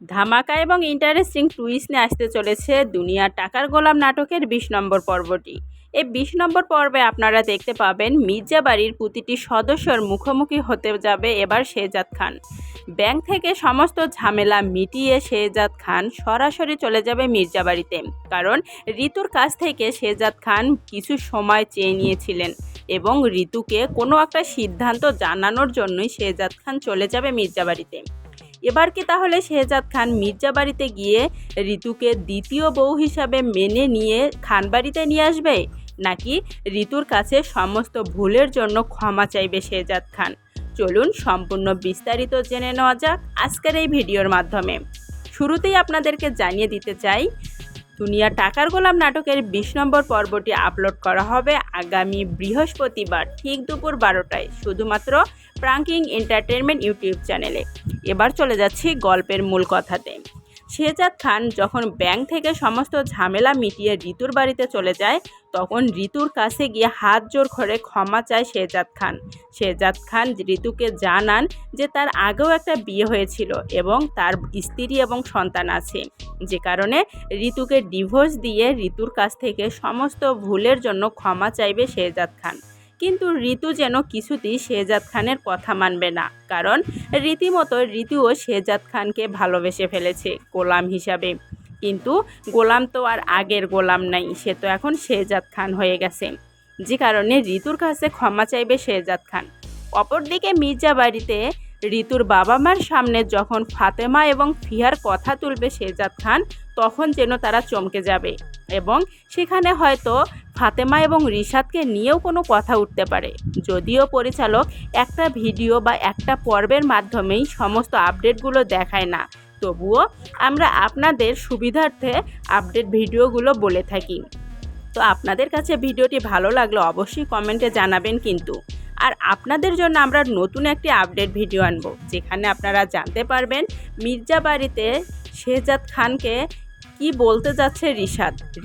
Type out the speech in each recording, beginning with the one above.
ধামাকা এবং interesting twist নিয়ে আসতে চলেছে দুনিয়া টাকার গোলাম নাটকের ২০ নম্বর পর্বটি। এই ২০ নম্বর পর্বে আপনারা দেখতে পাবেন মির্জা বাড়ির প্রতিটি সদস্যর মুখোমুখি হতে যাবে এবার শেহজাদ খান। ব্যাংক থেকে সমস্ত ঝামেলা মিটিয়ে শেহজাদ খান সরাসরি চলে যাবে মির্জা বাড়িতে, কারণ ঋতুর কাছ থেকে শেহজাদ খান কিছু সময় চেয়ে নিয়েছিলেন এবং ঋতুকে কোনো একটা সিদ্ধান্ত জানানোর জন্যই শেহজাদ খান চলে যাবে মির্জা বাড়িতে। এবার কি তাহলে শেহজাদ খান মির্জা বাড়িতে গিয়ে ঋতুকে দ্বিতীয় বউ হিসাবে মেনে নিয়ে খান বাড়িতে নিয়ে আসবে, নাকি ঋতুর কাছে সমস্ত ভুলের জন্য ক্ষমা চাইবে শেহজাদ খান? চলুন সম্পূর্ণ বিস্তারিত জেনে নেওয়া যাক আজকের এই ভিডিওর মাধ্যমে। শুরুতেই আপনাদেরকে জানিয়ে দিতে চাই, দুনিয়া টাকার গোলাম নাটকের ২০ নম্বর পর্বটি আপলোড করা হবে আগামী বৃহস্পতিবার ঠিক দুপুর ১২টায়, শুধুমাত্র প্রাঙ্কিং এন্টারটেনমেন্ট ইউটিউব চ্যানেলে। এবার চলে যাচ্ছি গল্পের মূল কথাতে। শেহজাদ খান যখন ব্যাংক থেকে সমস্ত ঝামেলা মিটিয়ে ঋতুর বাড়িতে চলে যায়, তখন ঋতুর কাছে গিয়ে হাত জোর করে ক্ষমা চায় শেহজাদ খান। শেহজাদ খান ঋতুকে জানান যে তার আগেও একটা বিয়ে হয়েছিল এবং তার স্ত্রী এবং সন্তান আছে, যে কারণে ঋতুকে ডিভোর্স দিয়ে ঋতুর কাছ থেকে সমস্ত ভুলের জন্য ক্ষমা চাইবে শেহজাদ খান। কিন্তু ঋতু যেন কিছুতেই শেহজাদ খানের কথা মানবে না, কারণ রীতিমতো ঋতুও শেহজাদ খানকে ভালোবেসে ফেলেছে গোলাম হিসাবে। কিন্তু গোলাম তো আর আগের গোলাম নাই, সে তো এখন শেহজাদ খান হয়ে গেছে, যে কারণে ঋতুর কাছে ক্ষমা চাইবে শেহজাদ খান। অপরদিকে মির্জা বাড়িতে ঋতুর বাবা মার সামনে যখন ফাতেমা এবং ফিহার কথা তুলবে শেহজাদ খান, তখন যেন তারা চমকে যাবে এবং সেখানে হয়তো ফাতেমা এবং রিশাদকে নিয়েও কোনো কথা উঠতে পারে। যদিও পরিচালক একটা ভিডিও বা একটা পর্বের মাধ্যমেই সমস্ত আপডেটগুলো দেখায় না, তবুও আমরা আপনাদের সুবিধার্থে আপডেট ভিডিওগুলো বলে থাকি। তো আপনাদের কাছে ভিডিওটি ভালো লাগলে অবশ্যই কমেন্টে জানাবেন কিন্তু। আর আপনাদের জন্য আমরা নতুন একটি আপডেট ভিডিও আনব, যেখানে আপনারা জানতে পারবেন মির্জা বাড়িতে শেহজাদ খানকে কি বলতে যাচ্ছে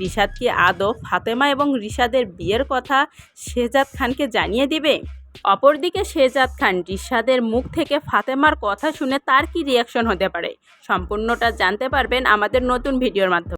রিশাদ কি আদৌ ফাতেমা এবং রিশাদের বিয়ের কথা শেহজাদ খানকে জানিয়ে দিবে? অপরদিকে শেহজাদ খান রিশাদের মুখ থেকে ফাতেমার কথা শুনে তার কি রিয়াকশন হতে পারে, সম্পূর্ণটা জানতে পারবেন আমাদের নতুন ভিডিওর মাধ্যমে।